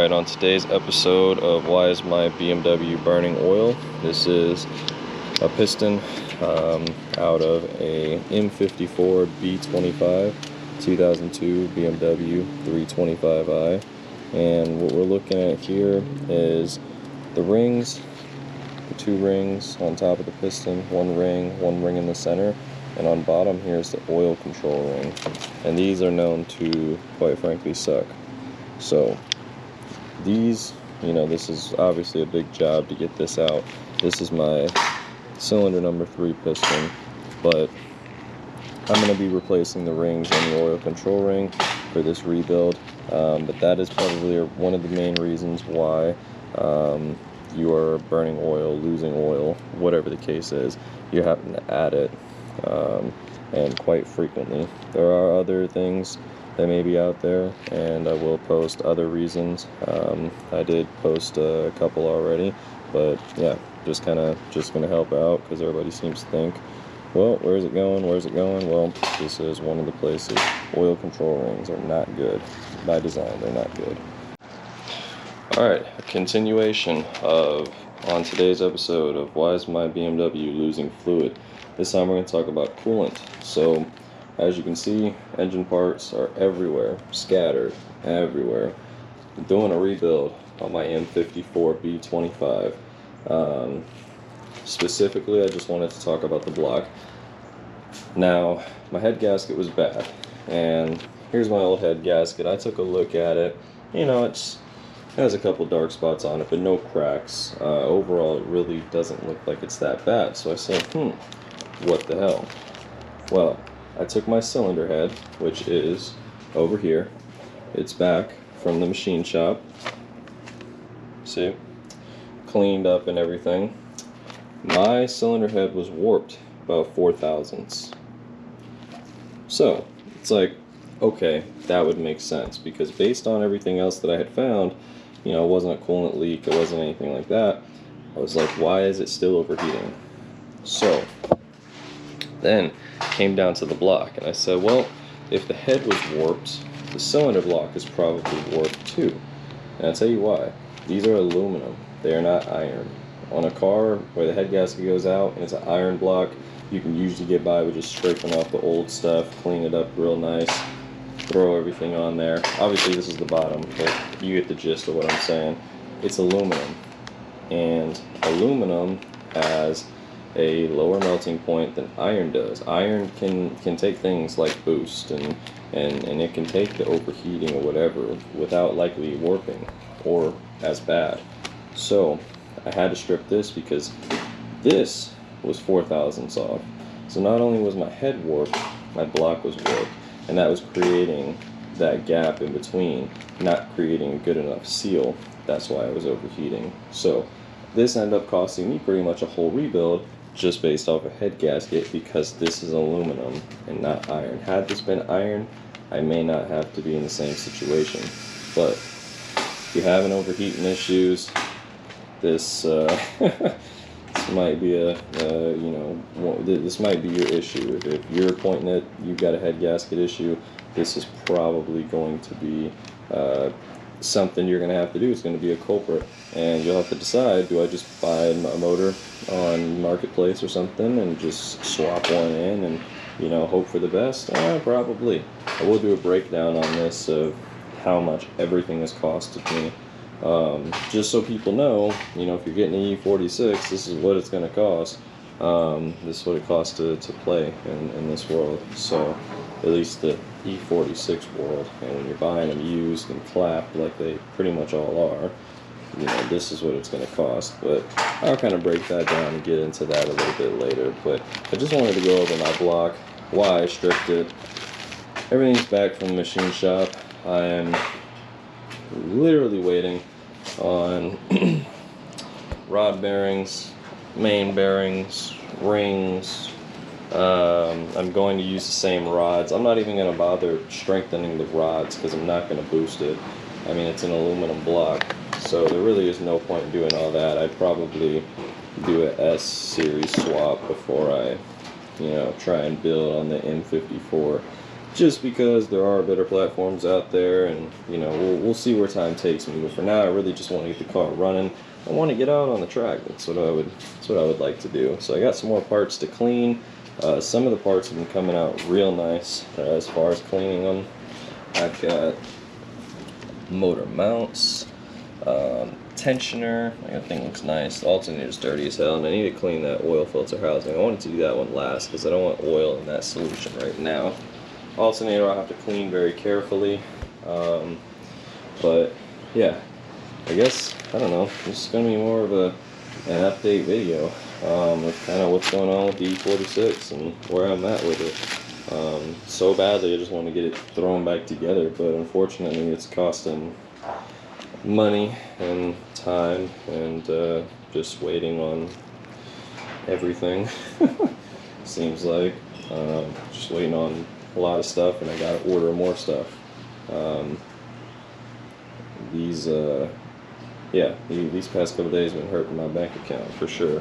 Alright, on today's episode of Why is my BMW burning oil? This is a piston out of a M54b25 2002 BMW 325i, and what we're looking at here is the rings, the two rings on top of the piston, one ring in the center, and on bottom here is the oil control ring, and these are known to, quite frankly, suck. So these, this is obviously a big job to get this out. This is my cylinder number 3 piston, but I'm going to be replacing the rings on the oil control ring for this rebuild, but that is probably one of the main reasons why you are burning oil, losing oil, whatever the case is. You happen to add it, and quite frequently. There are other things that may be out there, and I will post other reasons. I did post a couple already, but yeah, just gonna help out because everybody seems to think, well, where's it going? Well, this is one of the places. Oil control rings are not good. By design, they're not good. Alright, a continuation on today's episode of Why is my BMW losing fluid? This time we're going to talk about coolant. So, as you can see, engine parts are everywhere, scattered everywhere. I'm doing a rebuild on my M54b25. Specifically, I just wanted to talk about the block. Now, my head gasket was bad, and here's my old head gasket. I took a look at it. It has a couple dark spots on it, but no cracks. Overall, it really doesn't look like it's that bad. So I said, what the hell? Well, I took my cylinder head, which is over here. It's back from the machine shop. See? Cleaned up and everything. My cylinder head was warped about 4 thousandths. So, it's like, okay, that would make sense, because based on everything else that I had found, it wasn't a coolant leak, it wasn't anything like that. I was like, why is it still overheating? So, then came down to the block, and I said, well, if the head was warped, the cylinder block is probably warped too. And I'll tell you why. These are aluminum, they are not iron. On a car where the head gasket goes out and it's an iron block, you can usually get by with just scraping off the old stuff, clean it up real nice, throw everything on there. Obviously this is the bottom, but you get the gist of what I'm saying. It's aluminum, and aluminum has a lower melting point than iron does. Iron can take things like boost and it can take the overheating or whatever without likely warping or as bad. So I had to strip this because this was 4 thousandths off. So not only was my head warped, my block was warped, and that was creating that gap in between, not creating a good enough seal. That's why I was overheating. So this ended up costing me pretty much a whole rebuild just based off a head gasket, because this is aluminum and not iron. Had this been iron, I may not have to be in the same situation. But if you're having overheating issues, this this might be this might be your issue. If you're pointing at you've got a head gasket issue, this is probably going to be something you're going to have to do. It's going to be a culprit, and you'll have to decide, do I just buy a motor on Marketplace or something and just swap one in and hope for the best? Probably. I will do a breakdown on this of how much everything has costed me, just so people know, if you're getting an E46, this is what it's going to cost. This is what it costs to play in this world. So at least the E46 world, and when you're buying them used and clapped like they pretty much all are, this is what it's going to cost. But I'll kind of break that down and get into that a little bit later. But I just wanted to go over my block, why I stripped it. Everything's back from the machine shop. I am literally waiting on rod bearings, main bearings, rings. I'm going to use the same rods. I'm not even going to bother strengthening the rods because I'm not going to boost it. I mean, it's an aluminum block, so there really is no point in doing all that. I'd probably do a S series swap before I try and build on the M54 just because there are better platforms out there, and you know, we'll see where time takes me. But for now, I really just want to get the car running. I want to get out on the track. That's what I would like to do. So I got some more parts to clean. Some of the parts have been coming out real nice as far as cleaning them. I've got motor mounts, tensioner. That thing looks nice. The alternator's dirty as hell, and I need to clean that oil filter housing. I wanted to do that one last because I don't want oil in that solution right now. Alternator I'll have to clean very carefully, but yeah, I guess, I don't know, this is going to be more of an update video of kind of what's going on with the E46 and where I'm at with it. So badly I just want to get it thrown back together, but unfortunately it's costing money and time and just waiting on everything. Seems like just waiting on a lot of stuff, and I gotta order more stuff. These past couple days have been hurting my bank account for sure.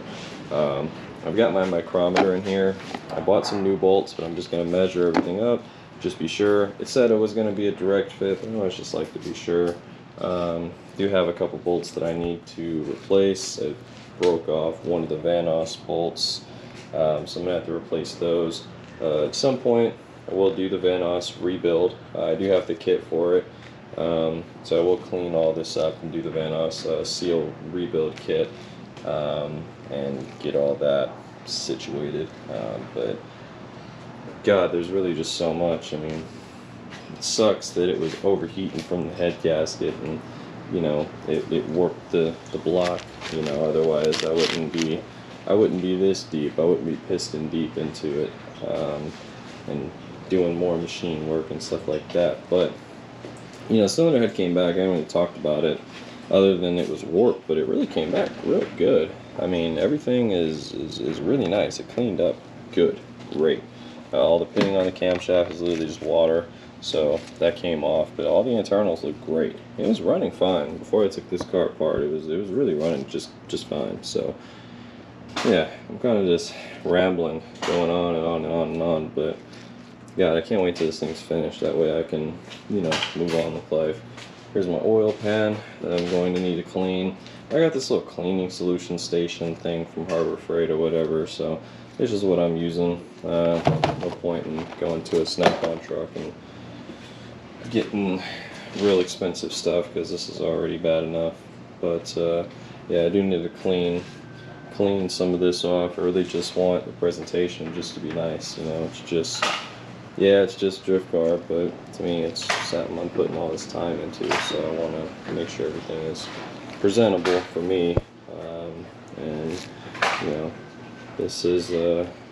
I've got my micrometer in here. I bought some new bolts, but I'm just gonna measure everything up, just be sure. It said it was gonna be a direct fit, but I always just like to be sure. Do have a couple bolts that I need to replace. It broke off one of the Vanos bolts, so I'm gonna have to replace those. At some point I will do the Vanos rebuild. I do have the kit for it, so I will clean all this up and do the Vanos seal rebuild kit, and get all that situated. But God, there's really just so much. I mean, it sucks that it was overheating from the head gasket, and you know, it warped the block. You know, otherwise I wouldn't be this deep. I wouldn't be piston deep into it, and doing more machine work and stuff like that. But you know, cylinder head came back. I haven't really talked about it other than it was warped, but it really came back real good. I mean, everything is really nice. It cleaned up good, great. All the pinning on the camshaft is literally just water, so that came off. But all the internals look great. It was running fine before I took this car apart. It was really running just fine. So yeah, I'm kind of just rambling, going on and on and on and on. But God, I can't wait till this thing's finished. That way I can, you know, move on with life. Here's my oil pan that I'm going to need to clean. I got this little cleaning solution station thing from Harbor Freight or whatever, so this is what I'm using. No point in going to a Snap-on truck and getting real expensive stuff, because this is already bad enough. But yeah, I do need to clean some of this off. I really just want the presentation just to be nice. You know, it's just, yeah, it's just drift car, but to me it's something I'm putting all this time into, so I want to make sure everything is presentable for me. And you know, this is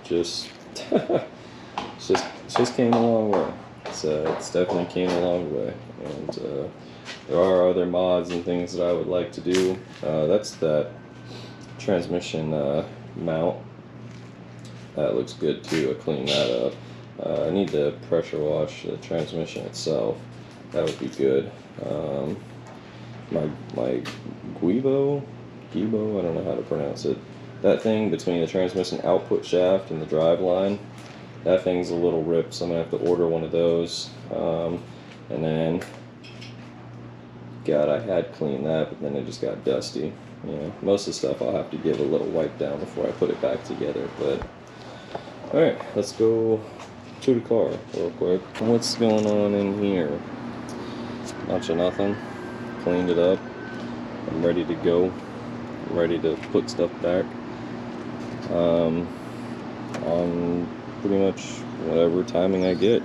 just it's just came a long way. It's definitely came a long way, and there are other mods and things that I would like to do. That's that transmission mount. That looks good too. I cleaned that up. I need to pressure wash the transmission itself. That would be good. My Guibo, I don't know how to pronounce it. That thing between the transmission output shaft and the drive line, that thing's a little ripped, so I'm gonna have to order one of those. And then, God, I had cleaned that, but then it just got dusty. You know, most of the stuff I'll have to give a little wipe down before I put it back together. But all right, let's go to the car real quick. What's going on in here? Much of nothing. Cleaned it up. I'm ready to go. I'm ready to put stuff back. On pretty much whatever timing I get.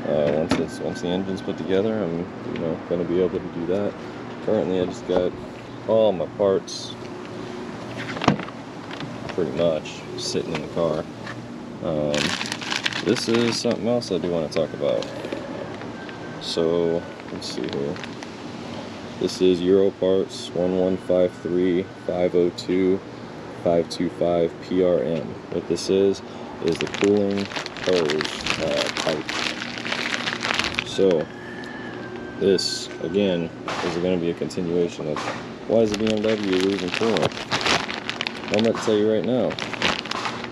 Once the engine's put together, I'm going to be able to do that. Currently, I just got all my parts pretty much sitting in the car. This is something else I do want to talk about. So let's see here. This is Euro parts 1153502 525 PRM. What this is the cooling hose pipe. So this again is going to be a continuation of why is the BMW losing coolant. I'm about to tell you right now.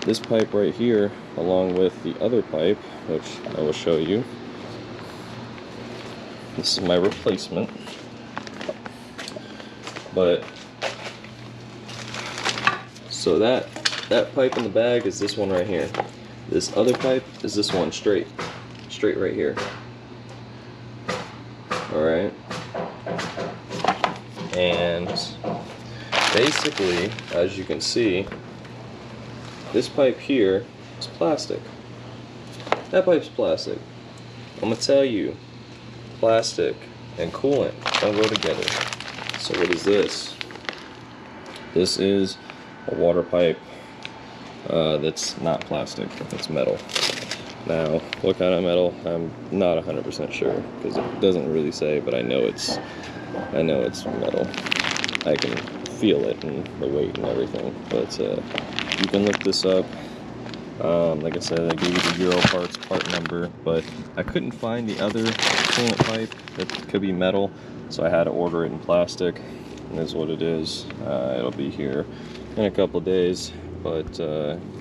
This pipe right here, along with the other pipe, which I will show you, This is my replacement. But so that pipe in the bag is this one right here. This other pipe is this one straight right here. All right. And basically, as you can see, this pipe here is plastic. That pipe's plastic. I'm gonna tell you, plastic and coolant don't go together. So what is this? This is a water pipe that's not plastic, it's metal. Now, what kind of metal? I'm not 100% sure because it doesn't really say, but I know it's metal. I can feel it and the weight and everything. But you can look this up. Like I said, I gave you the Euro parts part number, but I couldn't find the other coolant pipe that could be metal, so I had to order it in plastic. And this is what it is. It'll be here in a couple of days. But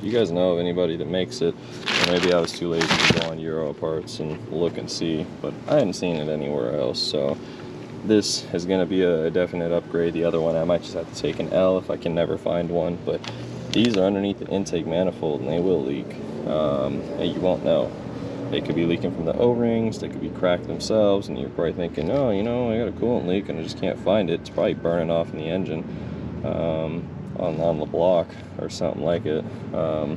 you guys know of anybody that makes it, or maybe I was too lazy to go on Euro parts and look and see, but I hadn't seen it anywhere else. So this is going to be a definite upgrade. The other one I might just have to take an L if I can never find one, but these are underneath the intake manifold and they will leak, and you won't know. They could be leaking from the O-rings, they could be cracked themselves, and you're probably thinking, oh, you know, I got a coolant leak and I just can't find it. It's probably burning off in the engine, on the block or something like it, or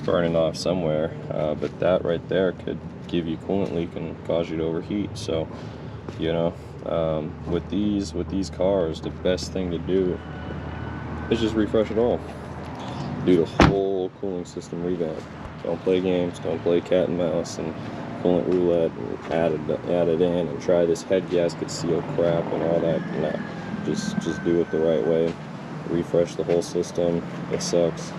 burning off somewhere. But that right there could give you coolant leak and cause you to overheat. So, you know, with these cars, the best thing to do is just refresh it all. Do the whole cooling system revamp. Don't play games, don't play cat and mouse and coolant roulette and add it in and try this head gasket seal crap and all that. No, just do it the right way. Refresh the whole system. It sucks,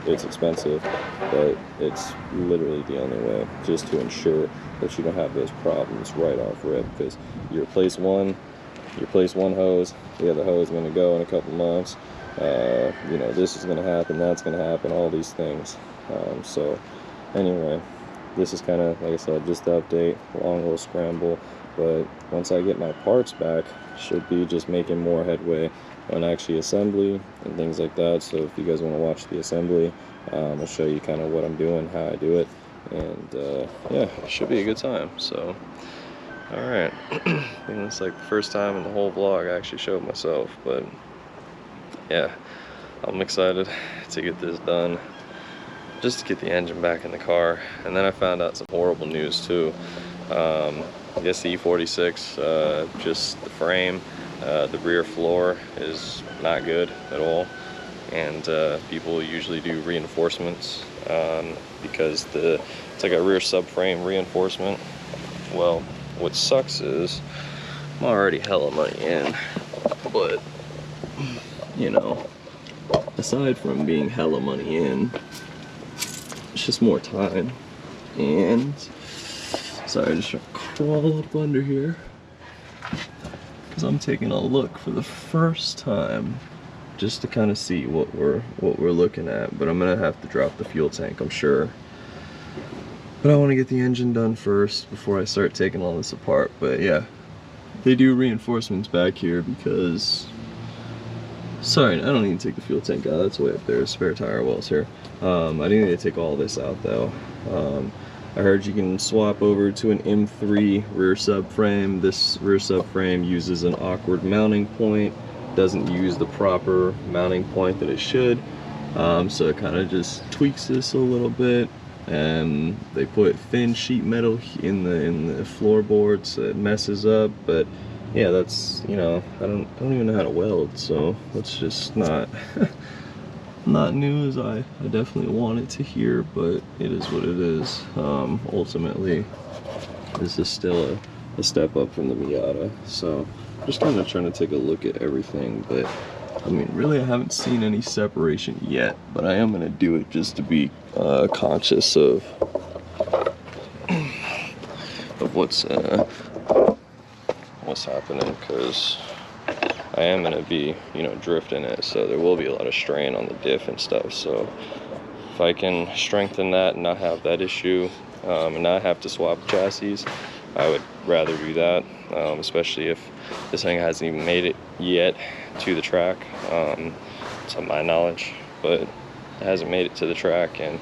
it's expensive, but it's literally the only way, just to ensure that you don't have those problems right off rip. Because you replace one hose, the other hose is going to go in a couple months. You know, this is going to happen, that's going to happen, all these things. So anyway, this is kind of, like I said, just the update, long little scramble. But once I get my parts back, should be just making more headway on actually assembly and things like that. So if you guys want to watch the assembly, I'll show you kind of what I'm doing, how I do it, and yeah, it should be a good time. So alright, I think it's like the first time in the whole vlog I actually showed myself, but yeah, I'm excited to get this done, just to get the engine back in the car. And then I found out some horrible news too. I guess the E46, just the frame, the rear floor is not good at all, and people usually do reinforcements because it's like a rear subframe reinforcement. Well, what sucks is I'm already hella money in, but you know, aside from being hella money in, it's just more time. And sorry, just trying to crawl up under here because I'm taking a look for the first time just to kind of see what we're looking at. But I'm gonna have to drop the fuel tank, I'm sure. But I want to get the engine done first before I start taking all this apart. But yeah, they do reinforcements back here because, sorry, I don't need to take the fuel tank out, that's way up there, spare tire wells here. I do need to take all this out though. I heard you can swap over to an M3 rear subframe. This rear subframe uses an awkward mounting point, doesn't use the proper mounting point that it should, so it kind of just tweaks this a little bit. And they put thin sheet metal in the floorboard, so it messes up. But yeah, that's, you know, I don't even know how to weld, so that's just not not news I definitely wanted to hear, but it is what it is. Ultimately, this is still a step up from the Miata, so just kind of trying to take a look at everything. But I mean, really, I haven't seen any separation yet, but I am going to do it just to be conscious of what's happening, because I am going to be, you know, drifting it, so there will be a lot of strain on the diff and stuff. So if I can strengthen that and not have that issue, and not have to swap chassis, I would rather do that, especially if this thing hasn't even made it yet to the track, to my knowledge, but it hasn't made it to the track and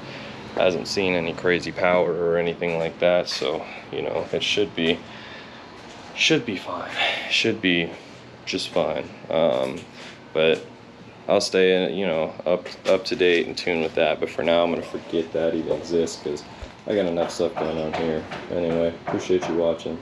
hasn't seen any crazy power or anything like that. So, you know, it should be fine. Should be just fine. But I'll stay in, you know, up to date and tune with that. But for now, I'm gonna forget that even exists because I got enough stuff going on here. Anyway, appreciate you watching.